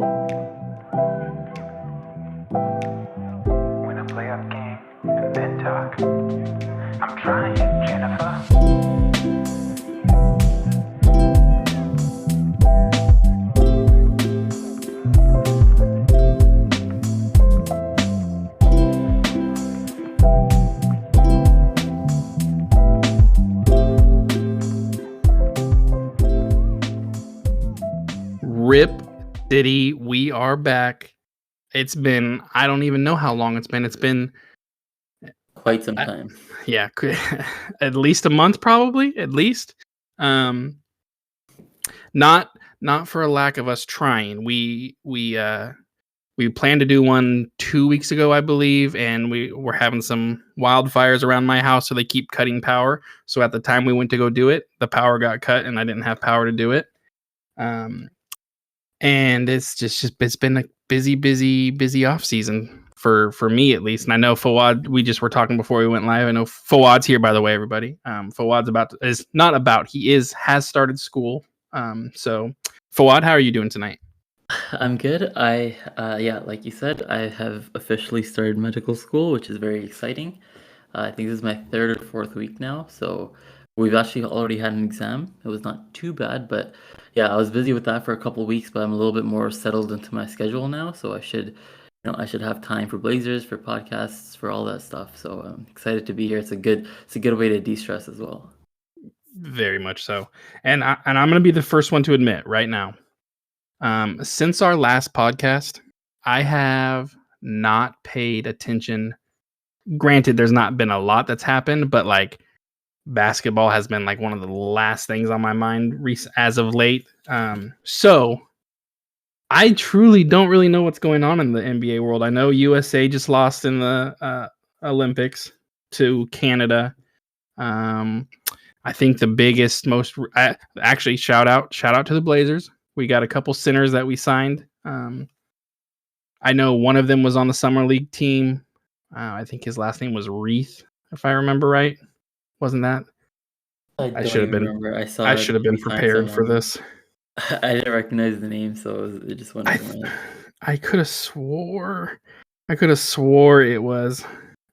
When I play our game and then talk, I'm trying, Jennifer. Rip City, we are back. It's been, I don't even know how long it's been. It's been quite some time. Yeah, at least a month, probably. At least, not for a lack of us trying. We planned to do one 2 weeks ago, I believe, and we were having some wildfires around my house, so they keep cutting power. So at the time we went to go do it, the power got cut, and I didn't have power to do it. And it's been a busy off season for me, at least. And I know Fawad, we just were talking before we went live. I know Fawad's here, by the way, everybody. Fawad's has started school. So Fawad, how are you doing tonight? I'm good. Like you said, I have officially started medical school, which is very exciting. I think this is my third or fourth week now. So we've actually already had an exam. It was not too bad, but yeah, I was busy with that for a couple of weeks, but I'm a little bit more settled into my schedule now. So I should have time for Blazers, for podcasts, for all that stuff. So I'm excited to be here. It's a good way to de-stress as well. Very much so. And I'm going to be the first one to admit right now. Since our last podcast, I have not paid attention. Granted, there's not been a lot that's happened, but like basketball has been like one of the last things on my mind as of late. So I truly don't really know what's going on in the NBA world. I know USA just lost in the Olympics to Canada. I think the biggest, actually shout out to the Blazers. We got a couple centers that we signed. I know one of them was on the summer league team. I think his last name was Reith, if I remember right. Wasn't that? I should have been. Remember. I should have been prepared for this. I didn't recognize the name, so it just went. I could have swore it was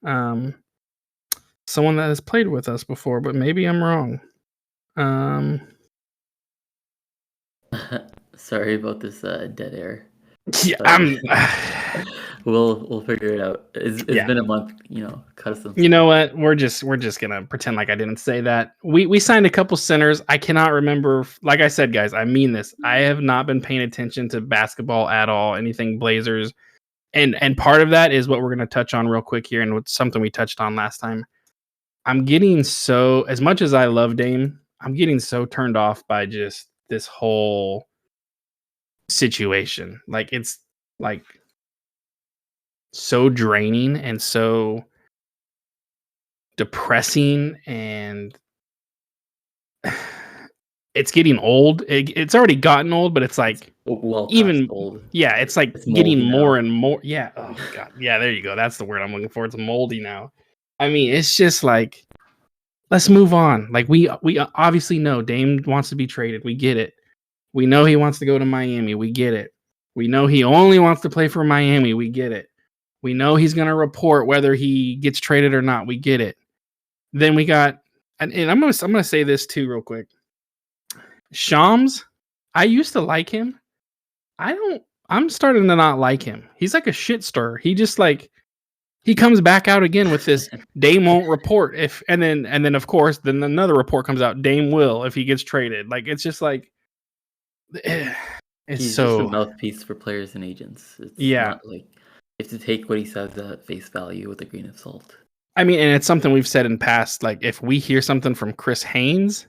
someone that has played with us before, but maybe I'm wrong. Sorry about this dead air. Yeah, we'll figure it out. It's been a month, custom. You know what? We're just gonna pretend like I didn't say that. We signed a couple centers. I cannot remember. Like I said, guys, I mean this. I have not been paying attention to basketball at all. Anything Blazers, and part of that is what we're gonna touch on real quick here, and what's something we touched on last time. I'm getting so, as much as I love Dame, I'm getting so turned off by just this whole situation. Like, it's like so draining and so depressing, and it's getting old. It's already gotten old, but it's like even old. Yeah, it's like it's getting more and more. Yeah. Oh god. Yeah, there you go. That's the word I'm looking for. It's moldy now. I mean, it's just like, let's move on. Like, we obviously know Dame wants to be traded. We get it. We know he wants to go to Miami. We get it. We know he only wants to play for Miami. We get it. We know he's going to report whether he gets traded or not. We get it. Then we got, and I'm going to say this too real quick. Shams, I used to like him. I'm starting to not like him. He's like a shit stirrer. He just like, he comes back out again with this Dame won't report and then of course then another report comes out, Dame will if he gets traded. Like, it's just like, he's so just a mouthpiece for players and agents. It's not like, you have to take what he says at face value with a grain of salt. I mean, and it's something we've said in past. Like, if we hear something from Chris Haynes,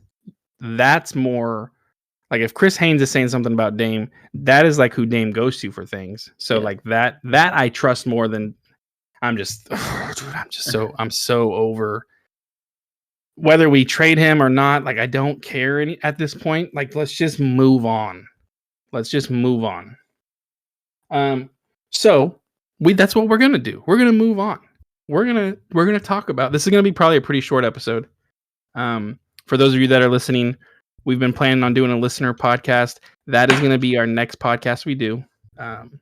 that's more like, if Chris Haynes is saying something about Dame, that is like who Dame goes to for things. So like that I trust more than. I'm so over whether we trade him or not. Like, I don't care at this point. Like, let's just move on. So that's what we're gonna do. We're gonna move on. We're gonna talk about this. Is gonna be probably a pretty short episode. For those of you that are listening, we've been planning on doing a listener podcast. That is gonna be our next podcast we do. Um,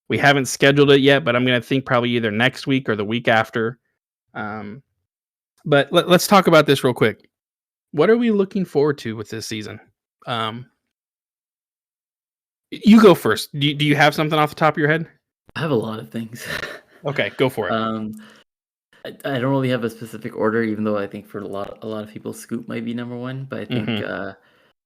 we haven't scheduled it yet, but I'm going to think probably either next week or the week after. But let's talk about this real quick. What are we looking forward to with this season? You go first. Do you have something off the top of your head? I have a lot of things. Okay, go for it. I don't really have a specific order, even though I think for a lot of people, Scoot might be number one. But I think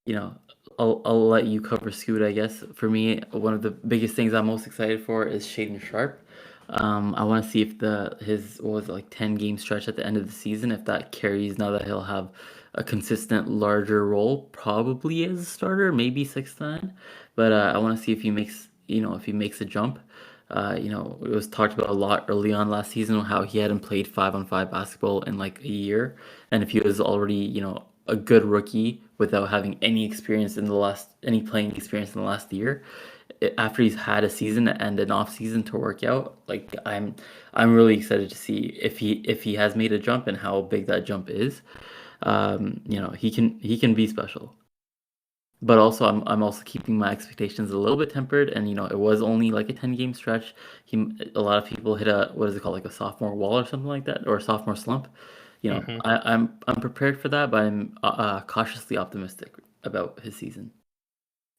you know, I'll let you cover Scoot. I guess for me, one of the biggest things I'm most excited for is Shaden Sharp. I want to see if his what was it, like 10 game stretch at the end of the season, if that carries now that he'll have a consistent larger role, probably as a starter, maybe 6 to 9. But I want to see if he makes a jump. It was talked about a lot early on last season how he hadn't played 5-on-5 basketball in like a year, and if he was already a good rookie without having any playing experience in the last year, after he's had a season and an off season to work out, like I'm really excited to see if he has made a jump and how big that jump is. He can be special. But also, I'm also keeping my expectations a little bit tempered, and it was only like a 10 game stretch. A lot of people hit a, what is it called, like a sophomore wall or something like that, or a sophomore slump. I'm prepared for that, but I'm cautiously optimistic about his season.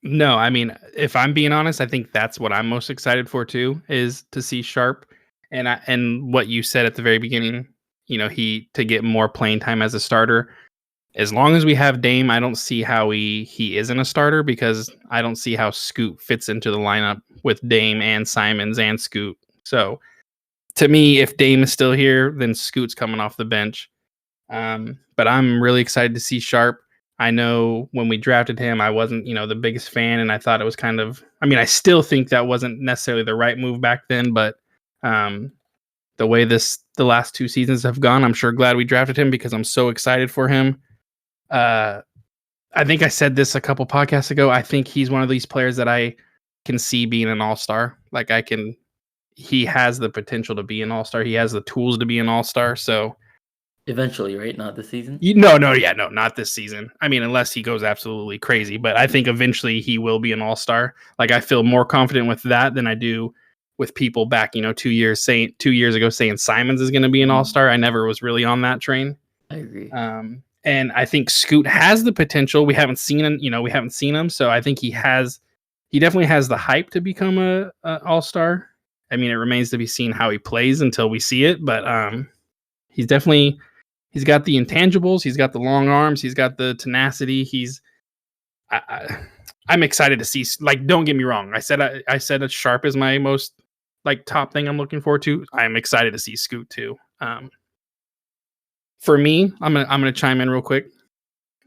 No, I mean, if I'm being honest, I think that's what I'm most excited for too, is to see Sharp, and what you said at the very beginning. He to get more playing time as a starter. As long as we have Dame, I don't see how he isn't a starter, because I don't see how Scoot fits into the lineup with Dame and Simons and Scoot. So to me, if Dame is still here, then Scoot's coming off the bench. But I'm really excited to see Sharp. I know when we drafted him, I wasn't, the biggest fan, and I thought it was kind of, I mean, I still think that wasn't necessarily the right move back then, but the way the last 2 seasons have gone, I'm sure glad we drafted him, because I'm so excited for him. I think I said this a couple podcasts ago. I think he's one of these players that I can see being an all-star. Like he has the potential to be an all-star. He has the tools to be an all-star. So eventually, right? Not this season. No, not this season. I mean, unless he goes absolutely crazy. But I think eventually he will be an all-star. Like, I feel more confident with that than I do with people back, 2 years ago saying Simons is going to be an all-star. I never was really on that train. I agree. And I think Scoot has the potential. We haven't seen him. So I think he definitely has the hype to become a all-star. I mean, it remains to be seen how he plays until we see it. But he's got the intangibles. He's got the long arms. He's got the tenacity. I'm excited to see. Like, don't get me wrong. I said that Sharp is my most top thing I'm looking forward to. I'm excited to see Scoot too. For me, I'm gonna chime in real quick.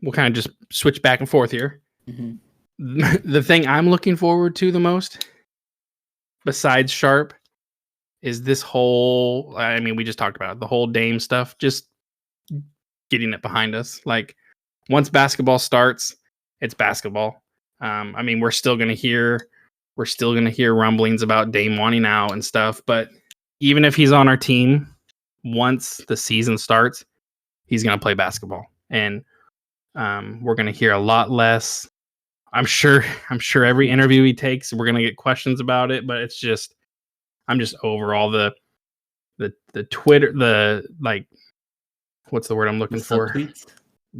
We'll kind of just switch back and forth here. Mm-hmm. The thing I'm looking forward to the most, besides Sharp, is this whole. I mean, we just talked about it, the whole Dame stuff. Just getting it behind us. Like, once basketball starts, it's basketball. I mean, we're still gonna hear rumblings about Dame wanting out and stuff. But even if he's on our team, once the season starts, he's going to play basketball, and we're going to hear a lot less. I'm sure every interview he takes, we're going to get questions about it, but I'm just over all the Twitter, what's the word I'm looking for?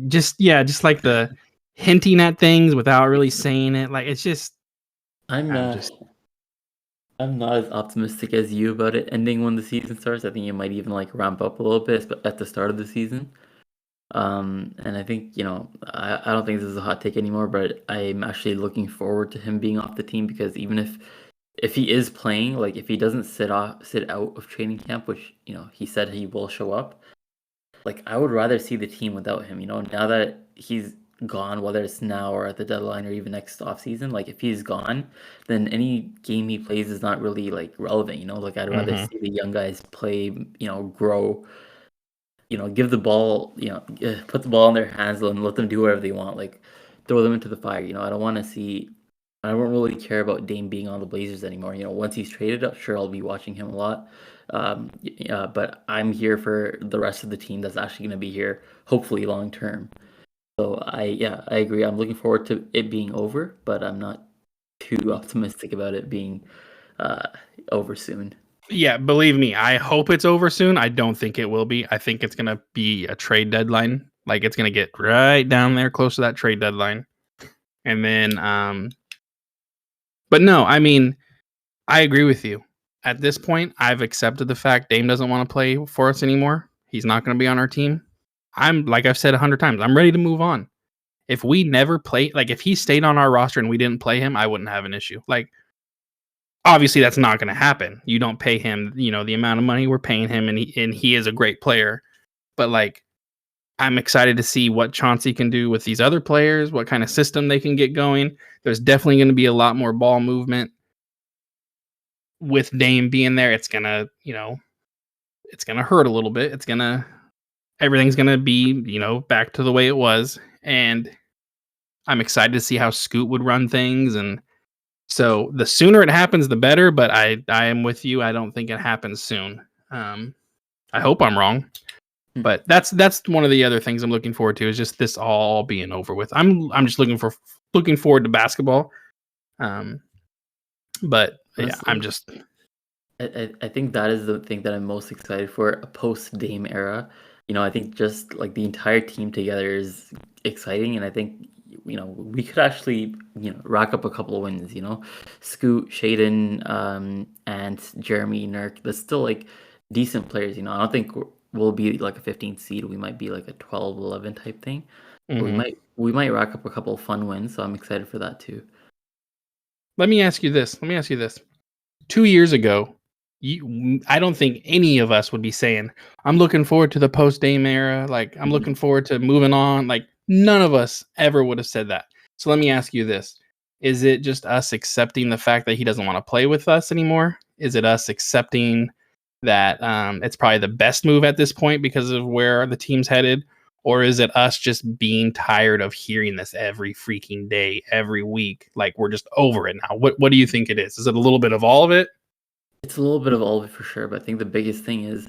Just like the hinting at things without really saying it. Like, it's just, I'm not as optimistic as you about it ending when the season starts. I think it might even ramp up a little bit at the start of the season. And I think, I don't think this is a hot take anymore, but I'm actually looking forward to him being off the team, because even if he is playing, like, if he doesn't sit out of training camp, which, he said he will show up, like, I would rather see the team without him, now that he's gone, whether it's now or at the deadline or even next off season. Like, if he's gone, then any game he plays is not really relevant, like, I'd rather see the young guys play, grow, give the ball, put the ball in their hands and let them do whatever they want, like, throw them into the fire. I don't really care about Dame being on the Blazers anymore. Once he's traded, sure, I'll be watching him a lot. But I'm here for the rest of the team that's actually going to be here, hopefully long term. So I agree. I'm looking forward to it being over, but I'm not too optimistic about it being uh, over soon. Yeah, believe me, I hope it's over soon. I don't think it will be. I think it's gonna be a trade deadline. Like it's gonna get right down there close to that trade deadline. And then but no, I mean, I agree with you. At this point, I've accepted the fact Dame doesn't want to play for us anymore. He's not gonna be on our team. I'm like I've said 100 times, I'm ready to move on. If we never play like if he stayed on our roster and we didn't play him, I wouldn't have an issue. Like obviously that's not going to happen. You don't pay him, the amount of money we're paying him, and he is a great player. But like, I'm excited to see what Chauncey can do with these other players, what kind of system they can get going. There's definitely going to be a lot more ball movement with Dame being there. It's gonna, it's gonna hurt a little bit. Everything's gonna be, back to the way it was, and I'm excited to see how Scoot would run things. And so the sooner it happens, the better. But I am with you. I don't think it happens soon. I hope I'm wrong, Hmm. but that's one of the other things I'm looking forward to is just this all being over with. I'm just looking forward to basketball. But yeah, Honestly, I'm just I think that is the thing that I'm most excited for, a post Dame era. I think just like the entire team together is exciting, and I think we could actually rack up a couple of wins. Scoot, Shaden, and Jeremy Nurk. That's still like decent players. I don't think we'll be like a 15th seed. We might be like a 12, 11 type thing. But we mhm. might rack up a couple of fun wins. So I'm excited for that too. Let me ask you this. 2 years ago, I don't think any of us would be saying, "I'm looking forward to the post Dame era." Like, I'm Mhm. looking forward to moving on. Like, none of us ever would have said that. So let me ask you this: is it just us accepting the fact that he doesn't want to play with us anymore? Is it us accepting that it's probably the best move at this point because of where the team's headed? Or is it us just being tired of hearing this every freaking day, every week? Like we're just over it now. What do you think it is? Is it a little bit of all of it? It's a little bit of all of it for sure, but I think the biggest thing is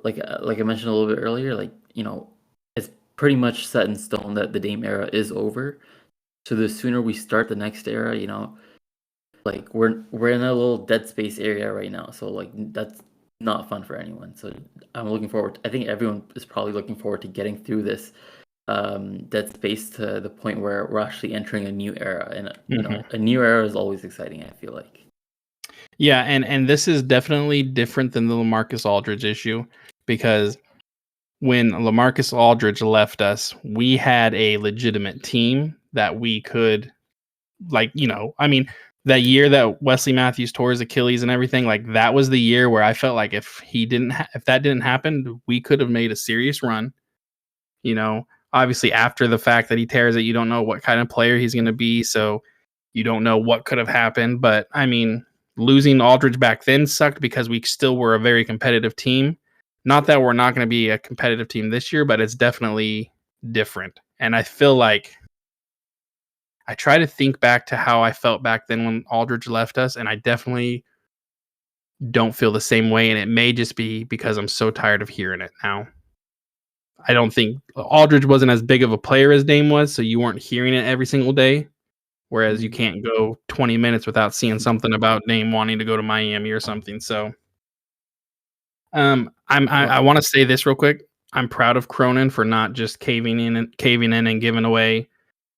like I mentioned a little bit earlier, it's pretty much set in stone that the Dame era is over. So the sooner we start the next era, like we're in a little dead space area right now. So like that's not fun for anyone. So I'm looking forward. I think everyone is probably looking forward to getting through this dead space to the point where we're actually entering a new era. And a new era is always exciting, I feel like. Yeah, and this is definitely different than the LaMarcus Aldridge issue because when LaMarcus Aldridge left us, we had a legitimate team that we could I mean, that year that Wesley Matthews tore his Achilles and everything, like that was the year where I felt like if that didn't happen, we could have made a serious run. Obviously after the fact that he tears it, you don't know what kind of player he's going to be, so you don't know what could have happened. But I mean, losing Aldridge back then sucked because we still were a very competitive team. Not that we're not going to be a competitive team this year, but it's definitely different. And I feel like I try to think back to how I felt back then when Aldridge left us, and I definitely don't feel the same way. And it may just be because I'm so tired of hearing it now. I don't think Aldridge wasn't as big of a player as Dame was, so you weren't hearing it every single day. Whereas you Mhm. can't go 20 minutes without seeing something about Dame wanting to go to Miami or something. So, I Well, want to say this real quick. I'm proud of Cronin for not just caving in and giving away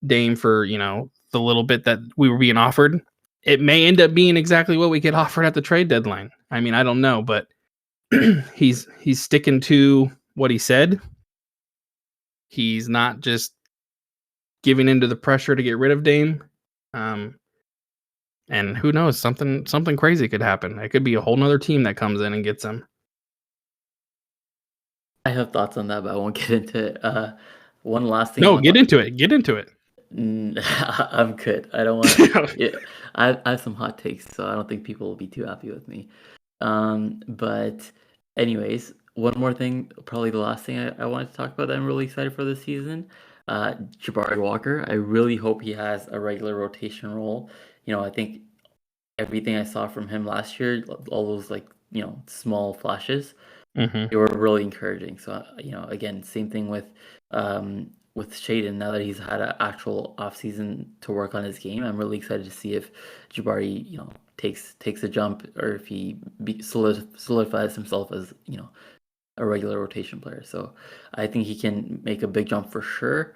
Dame for the little bit that we were being offered. It may end up being exactly what we get offered at the trade deadline. I mean, I don't know, but he's sticking to what he said. He's not just giving into the pressure to get rid of Dame. Um, and who knows, something crazy could happen. It could be a whole nother team that comes in and gets him. I have thoughts on that, but I won't get into it. One last thing I No, want to get talk. into it. Get into it. I'm good. I don't want. Yeah, I have some hot takes, so I don't think people will be too happy with me. But anyways, one more thing, probably the last thing I wanted to talk about that I'm really excited for this season. Jabari Walker. I really hope he has a regular rotation role. I think everything I saw from him last year, all those like small flashes, hmm they were really encouraging. So again, same thing with Shaden, now that he's had an actual offseason to work on his game, I'm really excited to see if Jabari, takes a jump, or if he solidifies himself as, a regular rotation player. So I think he can make a big jump for sure.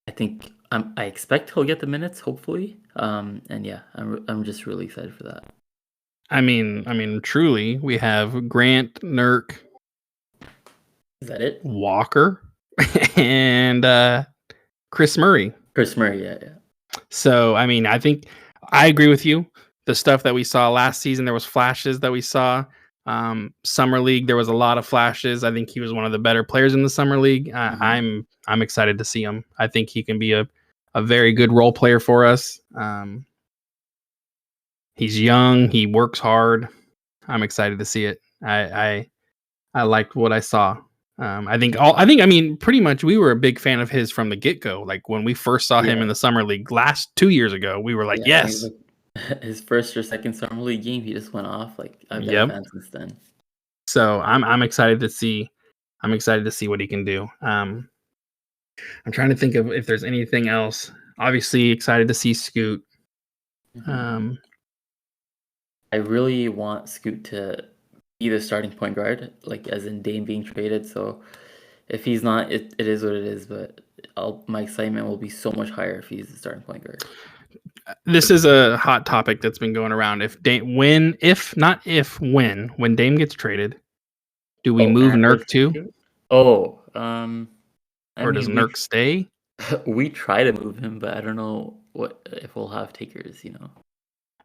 I expect he'll get the minutes, hopefully. And yeah, I'm just really excited for that. I mean, truly, we have Grant, Nurk, Is that it? Walker, and Chris Murray. Chris Murray, yeah. So, I mean, I think I agree with you. The stuff that we saw last season, there was flashes that we saw. Summer League, there was a lot of flashes. I think he was one of the better players in the Summer League. I'm excited to see him. I think he can be a very good role player for us. He's young. He works hard. I'm excited to see it. I liked what I saw. I mean, pretty much we were a big fan of his from the get-go. Like when we first saw him in the Summer League last 2 years ago, we were like, yes. His first or second Summer League game, he just went off. Like I've been a fan since then. So I'm excited to see. I'm excited to see what he can do. I'm trying to think of if there's anything else. Obviously, excited to see Scoot. I really want Scoot to be the starting point guard, like as in Dame being traded. So if he's not, it is what it is. But my excitement will be so much higher if he's the starting point guard. This is a hot topic that's been going around. When Dame gets traded, do we move Nurk too? Or does Nurk stay? We try to move him, but I don't know if we'll have takers.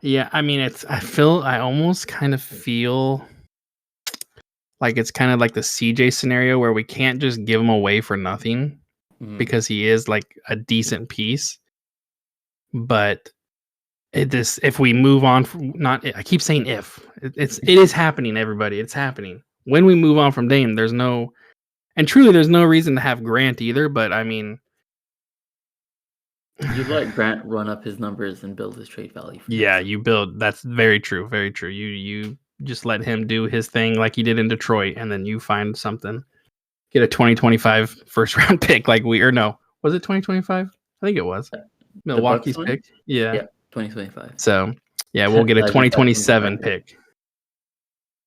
Yeah, I mean, I almost kind of feel like it's kind of like the CJ scenario where we can't just give him away for nothing because he is like a decent piece. But if we move on from I keep saying it is happening, everybody. It's happening. When we move on from Dame, there's no reason to have Grant either. But I mean, you let Grant run up his numbers and build his trade value. You build. That's very true. Very true. You just let him do his thing like he did in Detroit, and then you find something. Get a 2025 first round pick was it 2025? I think it was. Milwaukee's pick. Yeah, 2025. So, yeah, we'll get a 2027 pick.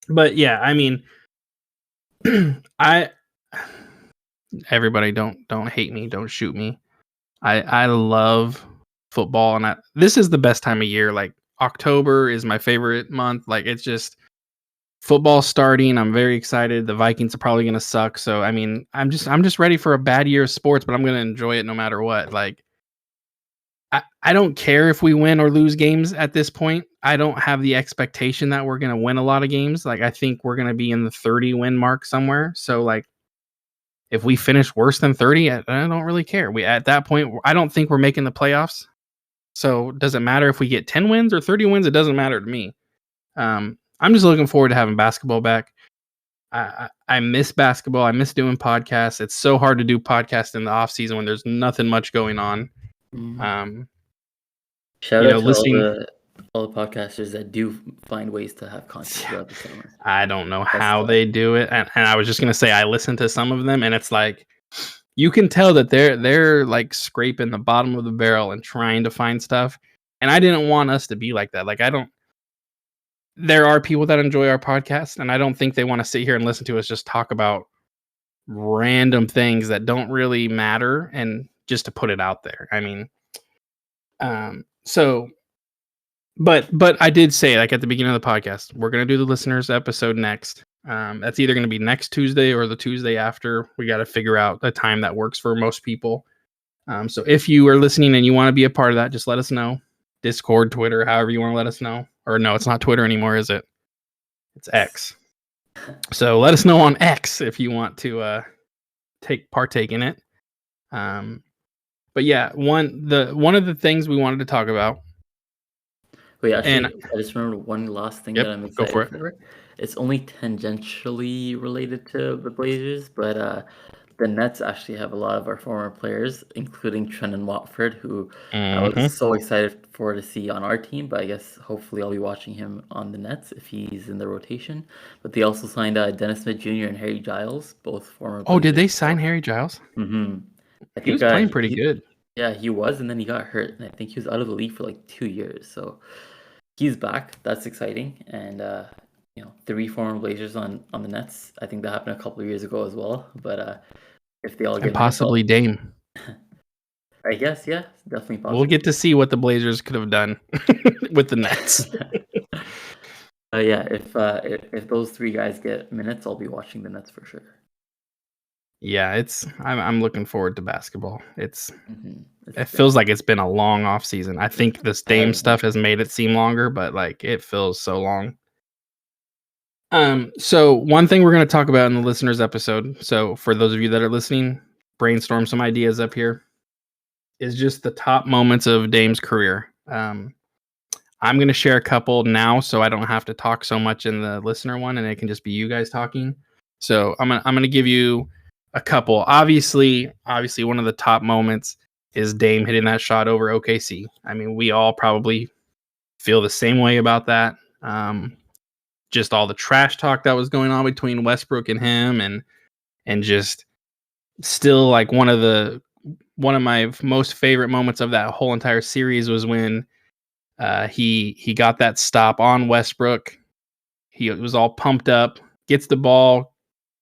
But yeah, I mean, everybody don't hate me, don't shoot me. I love football, and this is the best time of year. Like October is my favorite month. Like it's just football starting. I'm very excited. The Vikings are probably going to suck. So, I mean, I'm just ready for a bad year of sports, but I'm going to enjoy it no matter what. Like I don't care if we win or lose games at this point. I don't have the expectation that we're going to win a lot of games. Like I think we're going to be in the 30 win mark somewhere. So like if we finish worse than 30, I don't really care. At that point, I don't think we're making the playoffs. So does it matter if we get 10 wins or 30 wins? It doesn't matter to me. I'm just looking forward to having basketball back. I miss basketball. I miss doing podcasts. It's so hard to do podcasts in the off season when there's nothing much going on. Shout out to all the podcasters that do find ways to have content throughout the summer. I don't know how they do it, and I was just gonna say I listened to some of them, and it's like you can tell that they're like scraping the bottom of the barrel and trying to find stuff. And I didn't want us to be like that. Like there are people that enjoy our podcast, and I don't think they want to sit here and listen to us just talk about random things that don't really matter and just to put it out there. I mean, but I did say, like at the beginning of the podcast, we're going to do the listeners episode next. That's either going to be next Tuesday or the Tuesday after. We got to figure out a time that works for most people. So if you are listening and you want to be a part of that, just let us know. Discord, Twitter, however you want to let us know. Or no, it's not Twitter anymore, is it? It's X. So let us know on X if you want to partake in it. But yeah, one of the things we wanted to talk about. Wait, actually, I just remembered one last thing that I'm excited for. It's only tangentially related to the Blazers, but the Nets actually have a lot of our former players, including Trendon Watford, who I was so excited to see on our team. But I guess hopefully I'll be watching him on the Nets if he's in the rotation. But they also signed Dennis Smith Jr. and Harry Giles, both former. Oh, did they sign Harry Giles? Mm-hmm. I He was think playing pretty good. yeah, he was, and then he got hurt, and I think he was out of the league for like 2 years. So he's back. That's exciting. And 3 former Blazers on the Nets. I think that happened a couple of years ago as well. But if they all And get minutes, possibly Dame. I guess, yeah, it's definitely We'll possible. get to see what the Blazers could have done with the Nets. Yeah, if those 3 guys get minutes, I'll be watching the Nets for sure. Yeah, I'm looking forward to basketball. It's It feels like it's been a long off season. I think this Dame has stuff has made it seem longer, but like it feels so long. So one thing we're going to talk about in the listeners episode. So for those of you that are listening, brainstorm some ideas up here. Is just the top moments of Dame's career. I'm going to share a couple now, so I don't have to talk so much in the listener one, and it can just be you guys talking. So I'm gonna give you a couple. Obviously, one of the top moments is Dame hitting that shot over OKC. I mean, we all probably feel the same way about that. Just all the trash talk that was going on between Westbrook and him, and just still like one of my most favorite moments of that whole entire series was when he got that stop on Westbrook. He was all pumped up, gets the ball,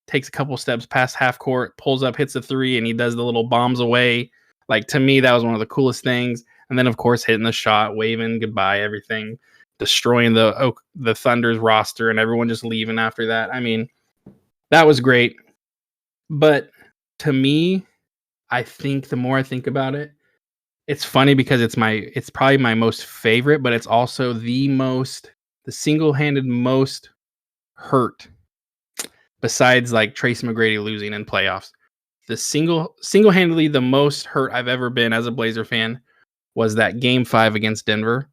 takes a couple steps past half court, pulls up, hits a three, and he does the little bombs away. Like, to me, that was one of the coolest things. And then, of course, hitting the shot, waving goodbye, everything, destroying the Thunder's roster, and everyone just leaving after that. I mean, that was great. But to me, I think the more I think about it, it's funny because it's probably my most favorite, but it's also the single-handed most hurt besides like Tracy McGrady losing in playoffs. The single-handedly the most hurt I've ever been as a Blazer fan was that game 5 against Denver.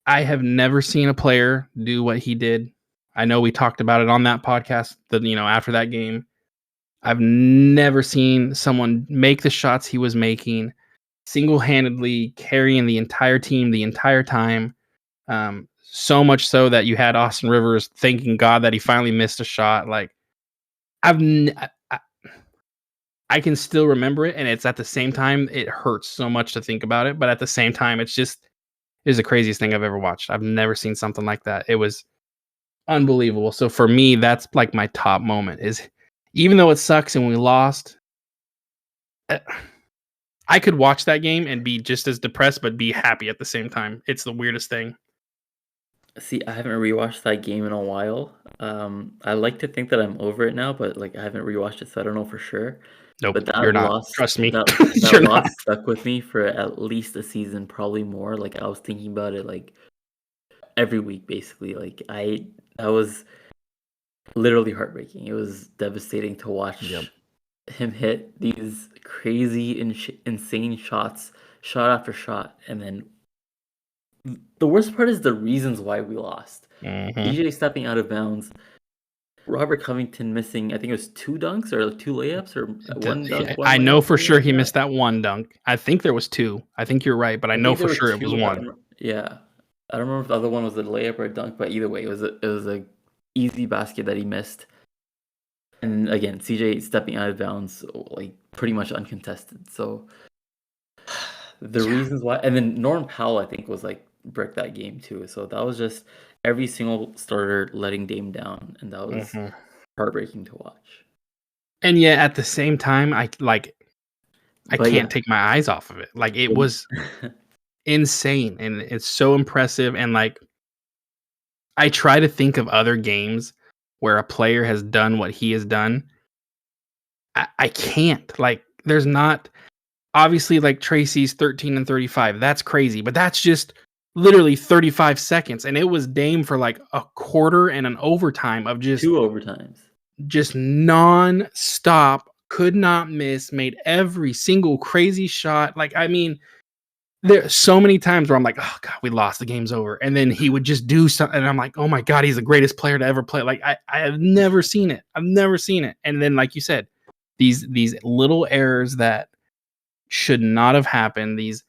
I have never seen a player do what he did. I know we talked about it on that podcast after that game. I've never seen someone make the shots he was making, single-handedly carrying the entire team the entire time. So much so that you had Austin Rivers thanking God that he finally missed a shot. Like, I can still remember it, and it's at the same time it hurts so much to think about it, but at the same time it is the craziest thing I've ever watched. I've never seen something like that. It was unbelievable. So for me, that's like my top moment. Is even though it sucks and we lost, I could watch that game and be just as depressed but be happy at the same time. It's the weirdest thing. See, I haven't rewatched that game in a while. I like to think that I'm over it now, but like I haven't rewatched it, so I don't know for sure. Nope, But you're that not. loss, Trust me. that You're loss not. stuck with me for at least a season, probably more. Like I was thinking about it like every week, basically. That was literally heartbreaking. It was devastating to watch him hit these crazy, insane shots, shot after shot, and then the worst part is the reasons why we lost. DJ stepping out of bounds, Robert Covington missing, I think it was 2 dunks or 2 layups or 1 dunk. I know for sure he like missed that 1 dunk. I think there was 2. I think you're right, but I know for sure it was 1. Yeah, I don't remember if the other one was a layup or a dunk, but either way, it was a easy basket that he missed. And again, CJ stepping out of bounds, like pretty much uncontested. So the reasons why, and then Norm Powell, I think, was like brick that game too. So that was just every single starter letting Dame down, and that was heartbreaking to watch. And yet at the same time, I can't take my eyes off of it. Like, it was insane, and it's so impressive. And like, I try to think of other games where a player has done what he has done. I can't. Like, there's not, obviously, like Tracy's 13 and 35. That's crazy, but that's just literally 35 seconds. And it was Dame for like a quarter and an overtime of just 2 overtimes. Just non-stop, could not miss, made every single crazy shot. Like, I mean, there's so many times where I'm like, oh God, we lost, the game's over. And then he would just do something, and I'm like, oh my God, he's the greatest player to ever play. Like, I have never seen it. I've never seen it. And then, like you said, these little errors that should not have happened, these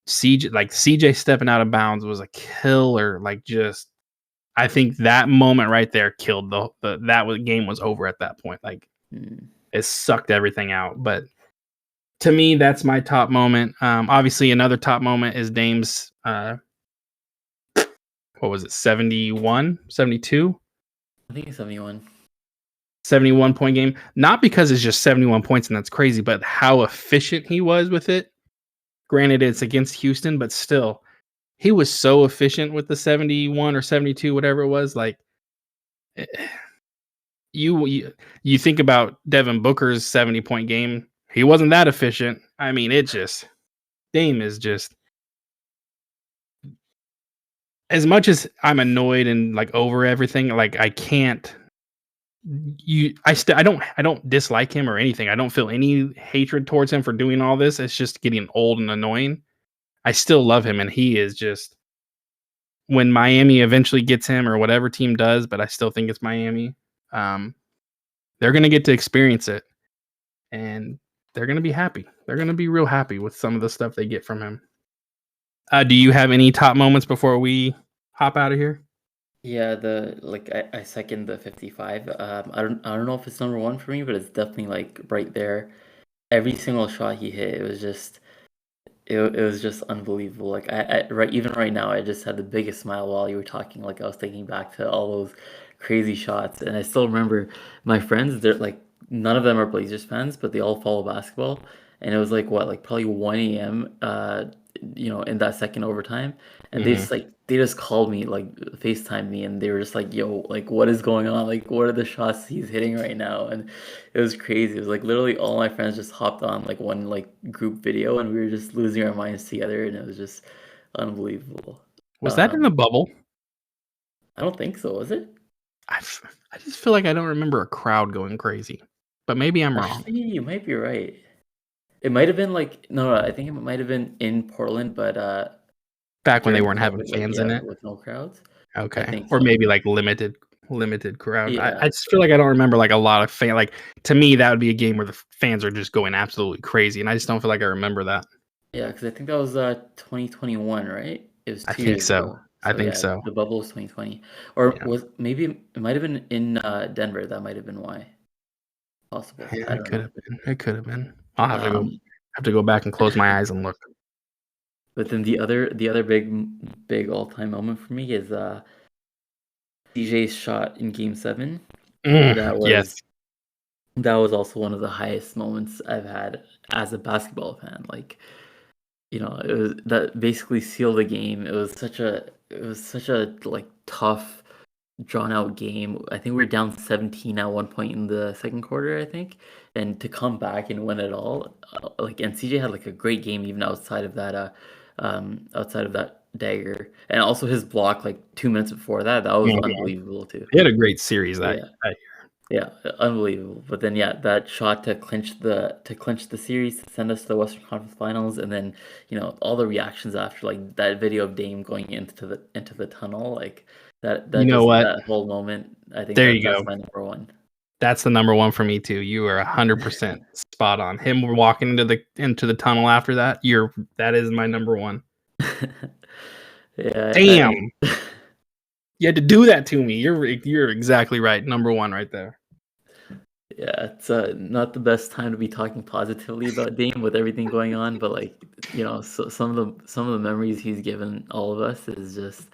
CJ stepping out of bounds was a killer. Like, just, I think that moment right there killed game was over at that point. Like, it sucked everything out. But To me, that's my top moment. Obviously, another top moment is Dame's, what was it, 71, 72, I think it's 71. 71 point game. Not because it's just 71 points and that's crazy, but how efficient he was with it. Granted, it's against Houston, but still, he was so efficient with the 71 or 72, whatever it was. Like, eh, you think about Devin Booker's 70-point game. He wasn't that efficient. I mean, Dame is just, as much as I'm annoyed and like over everything, like I can't I don't dislike him or anything. I don't feel any hatred towards him for doing all this. It's just getting old and annoying. I still love him and he is just, when Miami eventually gets him or whatever team does, but I still think it's Miami. Um, they're gonna get to experience it and they're gonna be happy. They're gonna be real happy with some of the stuff they get from him. Do you have any top moments before we hop out of here? Yeah, I second the 55. I don't know if it's number one for me, but it's definitely like right there. Every single shot he hit, it was just unbelievable. Like right even right now, I just had the biggest smile while you were talking. Like I was thinking back to all those crazy shots, and I still remember my friends. They're like none of them are Blazers fans, but they all follow basketball. And it was like what, like probably 1 a.m. In that second overtime, and Mhm. they just called me, like FaceTime me, and they were just like, "Yo, like what is going on? Like what are the shots he's hitting right now?" And it was crazy. It was like literally all my friends just hopped on like one like group video, and we were just losing our minds together, and it was just unbelievable. Was that in the bubble? I don't think so, was it? I just feel like I don't remember a crowd going crazy, but maybe I'm wrong. Actually, you might be right. It might have been like no, I think it might have been in Portland, but Back when they during weren't having COVID, like fans in yeah, it. with no crowds. I Okay, think or so. maybe like limited crowd. I Yeah, just feel like I don't remember like a lot of fan. Like, to me, that would be a game where the fans are just going absolutely crazy, and I just don't feel like I remember that. yeah, because I think that was 2021, right? It was I 2 years think so. ago. I So think yeah, so. the bubble was 2020, or Yeah, was maybe it might have been in Denver. That might have been why. Possible. yeah, I it don't could know. have been. It could have been. I'll Um, have to go back and close my eyes and look. but then the other big all time moment for me is DJ's shot in Game 7. That was Yes, that was also one of the highest moments I've had as a basketball fan. Like, it was that basically sealed the game. It was such a like tough, drawn out game. I think we were down 17 at one point in the second quarter, I think. And to come back and win it all, and CJ had like a great game even outside of that dagger. And also his block like 2 minutes before that, that was mhm. unbelievable too. They had a great series Yeah. that Yeah, unbelievable. But then yeah, that shot to clinch the series, to send us to the Western Conference Finals, and then all the reactions after, like that video of Dame going into the tunnel, like that You that know just what? that whole moment. I think There that you that's go. my number one. That's the number one for me too. You are 100% spot on. Him walking into the tunnel after that, that is my number one. Yeah, Damn, you had to do that to me. You're exactly right. Number one right there. yeah, it's not the best time to be talking positively about Dame with everything going on, but like some of the memories he's given all of us is just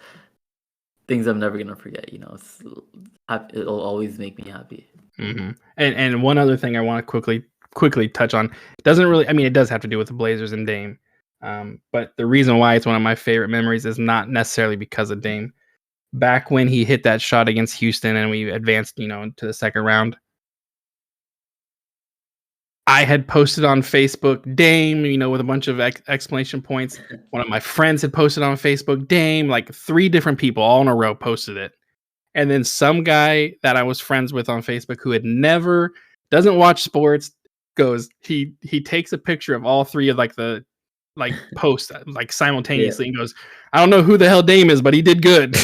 things I'm never gonna forget. It'll always make me happy. And one other thing I want to quickly touch on, doesn't really. I mean, it does have to do with the Blazers and Dame. But the reason why it's one of my favorite memories is not necessarily because of Dame. Back when he hit that shot against Houston and we advanced, into the second round, I had posted on Facebook, Dame, with a bunch of exclamation points. One of my friends had posted on Facebook, Dame, like 3 different people all in a row posted it. And then some guy that I was friends with on Facebook who had never, doesn't watch sports, he takes a picture of all 3 of like the posts like Yeah. simultaneously and goes, I don't know who the hell Dame is, but he did good.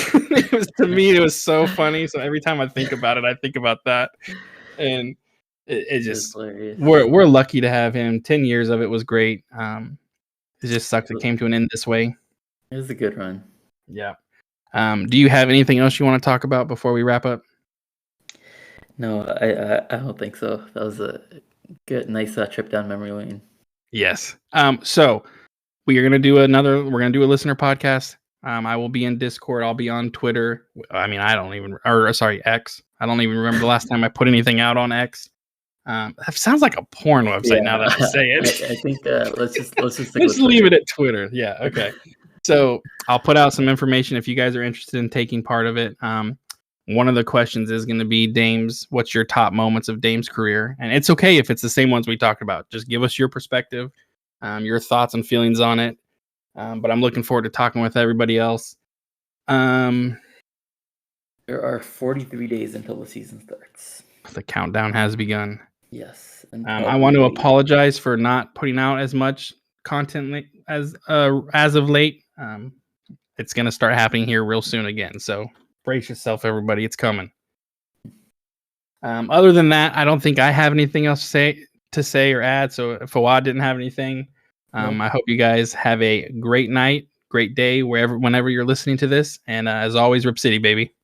To me, it was so funny. So every time I think about it, I think about that. And it That's just, hilarious. we're lucky to have him. 10 years of it was great. It just sucks it It came to an end this way. was a good run. Yeah. Do you have anything else you want to talk about before we wrap up? No, I don't think so. That was a good, nice trip down memory lane. Yes. So we're gonna do a listener podcast. I will be in Discord. I'll be on Twitter. I mean, X. I don't even remember the last time I put anything out on X. That sounds like a porn website now that I say it. I think let's just stick Let's with leave Twitter. it at Twitter. Yeah. Okay. So I'll put out some information if you guys are interested in taking part of it. One of the questions is going to be Dame's. What's your top moments of Dame's career? And it's okay if it's the same ones we talked about. Just give us your perspective, your thoughts and feelings on it. But I'm looking forward to talking with everybody else. There are 43 days until the season starts. The countdown has begun. Yes. And I want to apologize for not putting out as much content as of late. It's going to start happening here real soon again. So brace yourself, everybody. It's coming. Other than that, I don't think I have anything else to say or add. So if Fawad didn't have anything, I hope you guys have a great night, great day, whenever you're listening to this. And as always, Rip City, baby.